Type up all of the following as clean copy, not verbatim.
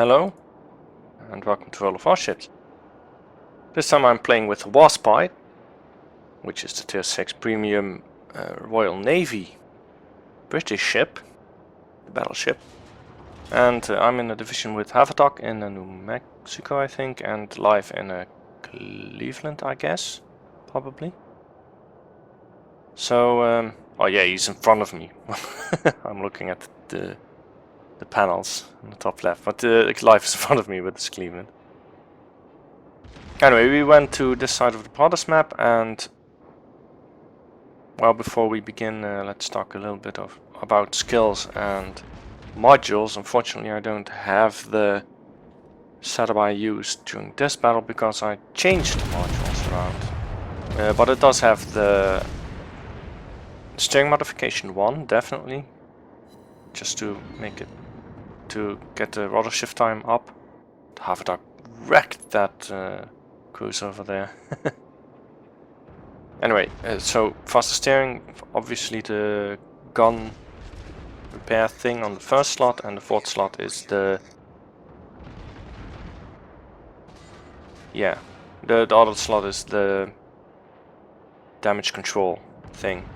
Hello, and welcome to World of Warships. This time I'm playing with Warspite, which is the Tier 6 Premium Royal Navy British ship, the Battleship. And I'm in a division with Havatok in New Mexico, I think, and live in Cleveland, I guess, probably. So, oh yeah, he's in front of me. I'm looking at the panels on the top left, but live is in front of me with this Cleveland. Anyway, we went to this side of the Potters map, and well, before we begin, let's talk a little bit about skills and modules. Unfortunately, I don't have the setup I used during this battle because I changed the modules around. But it does have the steering modification 1, definitely, just to make it, to get the rudder shift time up. Havatok wrecked that cruise over there. Anyway, so faster steering, obviously the gun repair thing on the first slot, and the fourth slot is the the other slot is the damage control thing.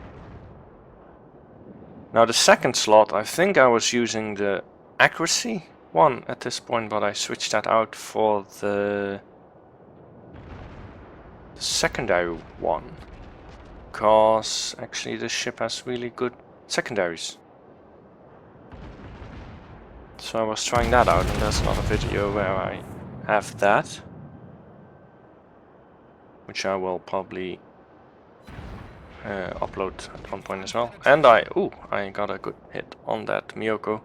Now the second slot, I think I was using the accuracy one at this point, but I switched that out for the secondary one, because actually this ship has really good secondaries. So I was trying that out, and there's another video where I have that, which I will probably upload at one point as well. And I got a good hit on that Miyoko.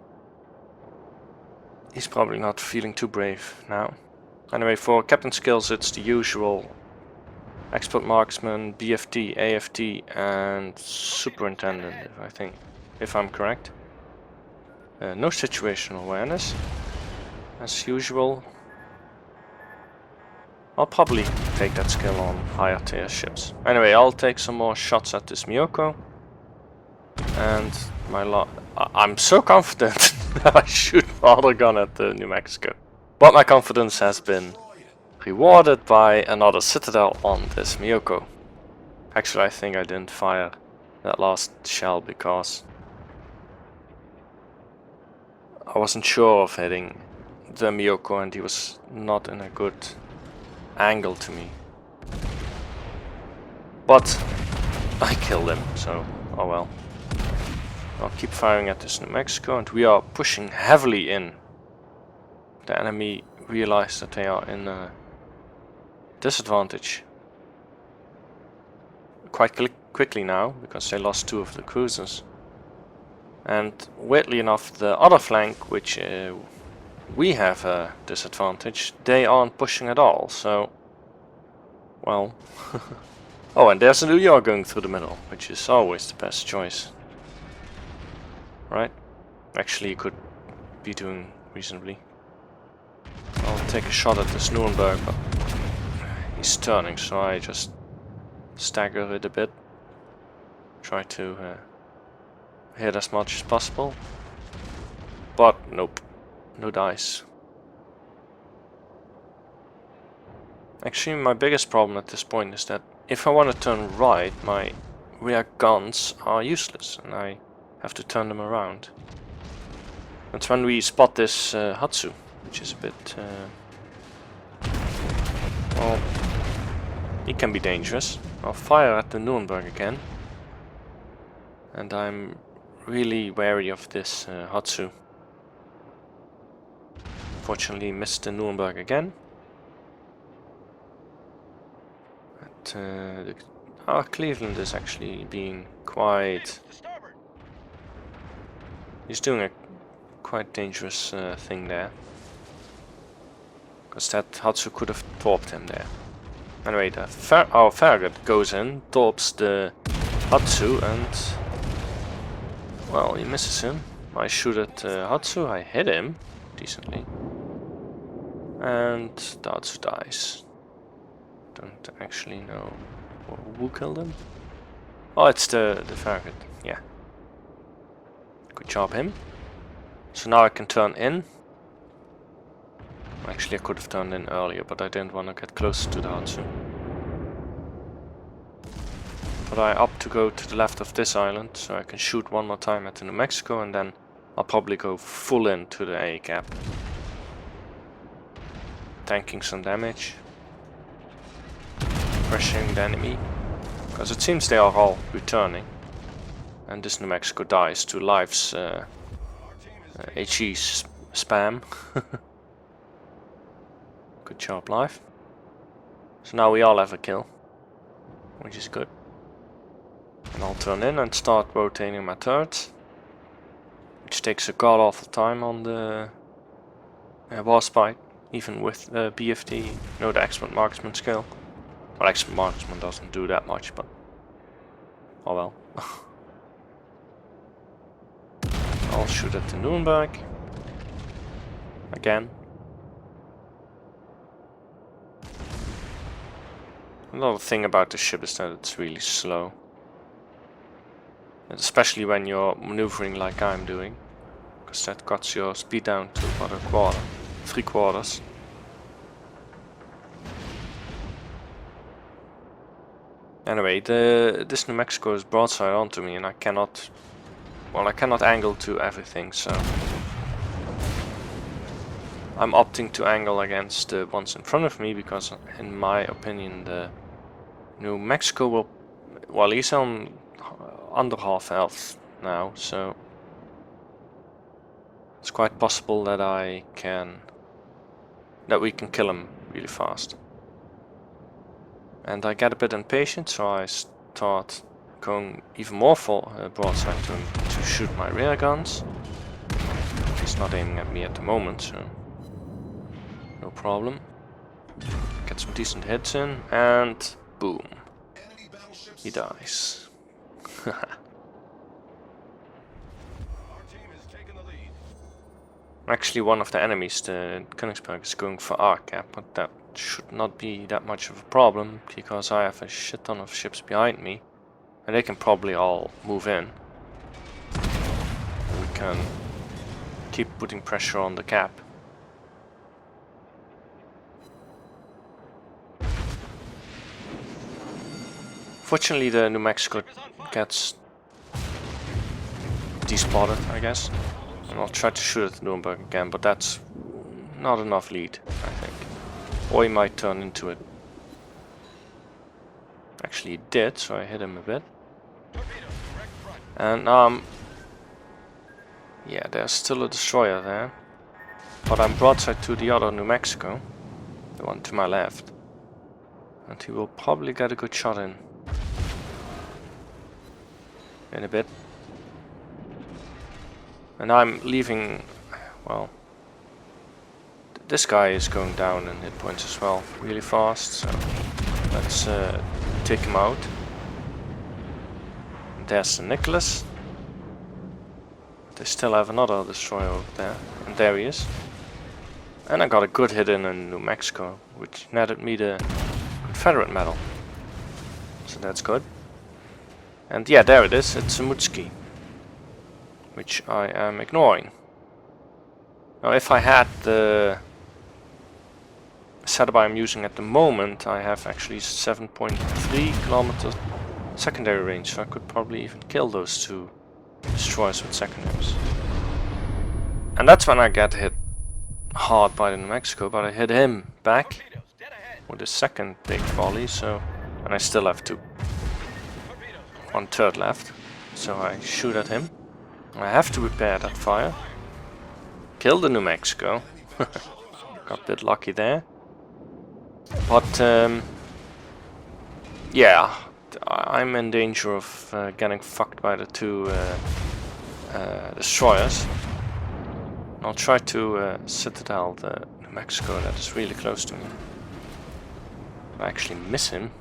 He's probably not feeling too brave now. Anyway, for captain skills it's the usual expert marksman, BFT, AFT and superintendent, if I'm correct. No situational awareness, as usual. I'll probably take that skill on higher tier ships. Anyway, I'll take some more shots at this Miyoko. And I'm so confident that I shoot another gun at the New Mexico. But my confidence has been rewarded by another citadel on this Miyoko. Actually, I think I didn't fire that last shell because I wasn't sure of hitting the Miyoko, and he was not in a good angle to me. But I killed him, so oh well. I'll keep firing at this New Mexico, and we are pushing heavily in. The enemy realized that they are in a disadvantage quite quickly now, because they lost 2 of the cruisers. And weirdly enough, the other flank, which we have a disadvantage, they aren't pushing at all, so well. Oh, and there's a New York going through the middle, which is always the best choice. Right? Actually, you could be doing reasonably. I'll take a shot at this Nuremberg, but he's turning, so I just stagger it a bit. Try to hit as much as possible. But nope, no dice. Actually, my biggest problem at this point is that if I want to turn right, my rear guns are useless, and I have to turn them around. That's when we spot this Hatsu, which is a bit well, he can be dangerous. I'll fire at the Nuremberg again, and I'm really wary of this Hatsu. Fortunately, missed the Nuremberg again. But Cleveland is actually being quite. He's doing a quite dangerous thing there, because that Hatsu could have torped him there. Anyway, our Farragut goes in, torps the Hatsu, and well, he misses him. I shoot at Hatsu, I hit him decently, and the Hatsu dies. Don't actually know who killed him. Oh, it's the Farragut, yeah. Good job him. So now I can turn in. Actually, I could have turned in earlier, but I didn't want to get closer to the Hudson. But I opt to go to the left of this island, so I can shoot one more time at the New Mexico, and then I'll probably go full into the A gap. Tanking some damage. Pressuring the enemy. Because it seems they are all returning. And this New Mexico dies to Life's HE spam. Good job, Life. So now we all have a kill. Which is good. And I'll turn in and start rotating my turrets. Which takes a god awful time on the Warspite. Even with BFT, the expert marksman skill. Well, expert marksman doesn't do that much, but oh well. I'll shoot at the Nuremberg. Again. Another thing about the ship is that it's really slow. And especially when you're maneuvering like I'm doing. Because that cuts your speed down to about a quarter. 3/4. Anyway, this New Mexico is broadside onto me and I cannot angle to everything, so I'm opting to angle against the ones in front of me because in my opinion the New Mexico will, well, he's on under half health now, so it's quite possible that we can kill him really fast. And I get a bit impatient, so I start going even more for broadside to him to shoot my rear guns. He's not aiming at me at the moment, so no problem. Get some decent hits in, and boom. He dies. Actually, one of the enemies, the Königsberg, is going for our cap, but that should not be that much of a problem because I have a shit ton of ships behind me and they can probably all move in. We can keep putting pressure on the cap. Fortunately, the New Mexico gets despotted, I guess. And I'll try to shoot at Nuremberg again, but that's not enough lead, I think. Or he might turn into it. Actually he did, so I hit him a bit. And yeah, there's still a destroyer there. But I'm broadside to the other New Mexico. The one to my left. And he will probably get a good shot in a bit. And I'm leaving, well, this guy is going down in hit points as well, really fast, so let's take him out. And there's the Nicholas. They still have another destroyer over there, and there he is. And I got a good hit in New Mexico, which netted me the Confederate medal. So that's good. And yeah, there it is, it's a Mutski, which I am ignoring. Now if I had the setup I'm using at the moment, I have actually 7.3 kilometers secondary range, so I could probably even kill those two destroyers with secondaries. And that's when I get hit hard by the New Mexico, but I hit him back with a second big volley, so, and I still have 1/3 left, so I shoot at him. I have to repair that fire. Kill the New Mexico. Got a bit lucky there. But yeah, I'm in danger of getting fucked by the two destroyers. I'll try to citadel the New Mexico that is really close to me. I actually miss him.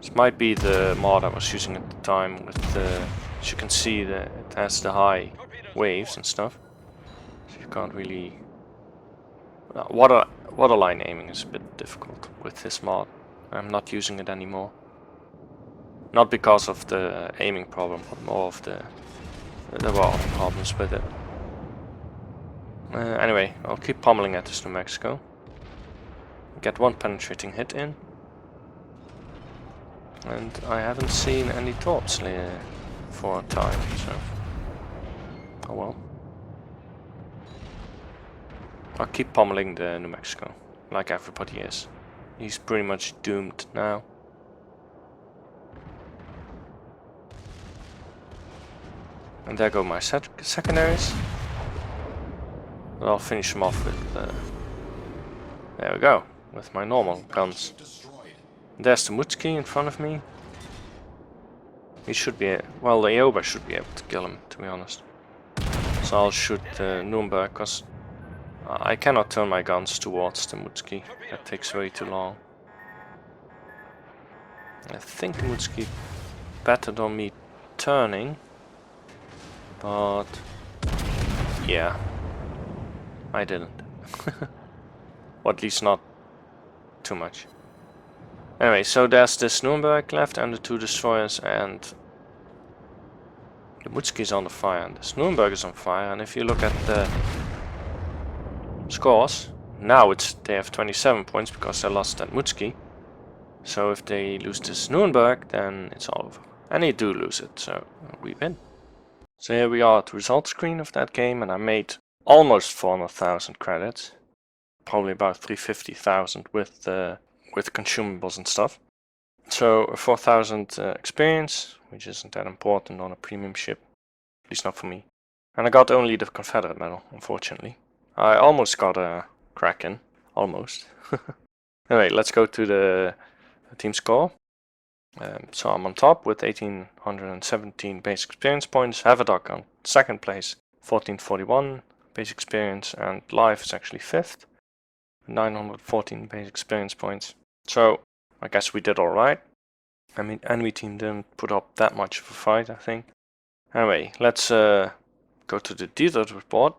This might be the mod I was using at the time with the, as you can see, that it has the high waves and stuff. So you can't really... waterline aiming is a bit difficult with this mod. I'm not using it anymore. Not because of the aiming problem, but more of the... There were other problems with it. Anyway, I'll keep pummeling at this New Mexico. Get one penetrating hit in. And I haven't seen any torps for a time, so... Oh well. I'll keep pummeling the New Mexico, like everybody is. He's pretty much doomed now. And there go my secondaries. But I'll finish them off with... there we go, with my normal guns. There's the Mutski in front of me. He should be... well, the Ioba should be able to kill him, to be honest. So I'll shoot the Nuremberg, because I cannot turn my guns towards the Mutski. That takes way too long. I think the Mutski bettered on me turning. But... yeah. I didn't. Or at least not too much. Anyway, so there's this Nuremberg left and the two destroyers, and the Mutski is on the fire and this Nuremberg is on fire. And if you look at the scores, now they have 27 points because they lost that Mutski. So if they lose this Nuremberg, then it's all over. And they do lose it, so we win. So here we are at the results screen of that game, and I made almost 400,000 credits. Probably about 350,000 with consumables and stuff. So 4,000 experience, which isn't that important on a premium ship, at least not for me. And I got only the Confederate medal, unfortunately. I almost got a Kraken, almost. Anyway, let's go to the team score. So I'm on top with 1817 base experience points. Havoc on second place, 1441 base experience, and Live is actually fifth, 914 base experience points. So I guess we did alright. I mean, enemy team didn't put up that much of a fight, I think. Anyway, let's go to the DeathAdder report.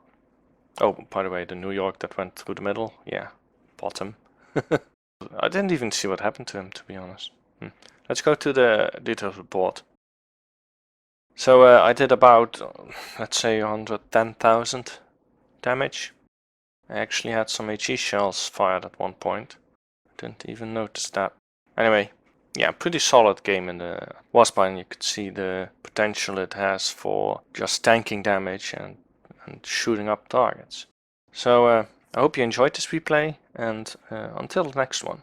Oh, by the way, the New York that went through the middle, yeah, bottom. I didn't even see what happened to him, to be honest. Let's go to the DeathAdder report. So I did about, let's say, 110,000 damage. I actually had some HE shells fired at one point. Didn't even notice that. Anyway, yeah, pretty solid game in the Warspite, and you could see the potential it has for just tanking damage and shooting up targets. So I hope you enjoyed this replay, and until the next one.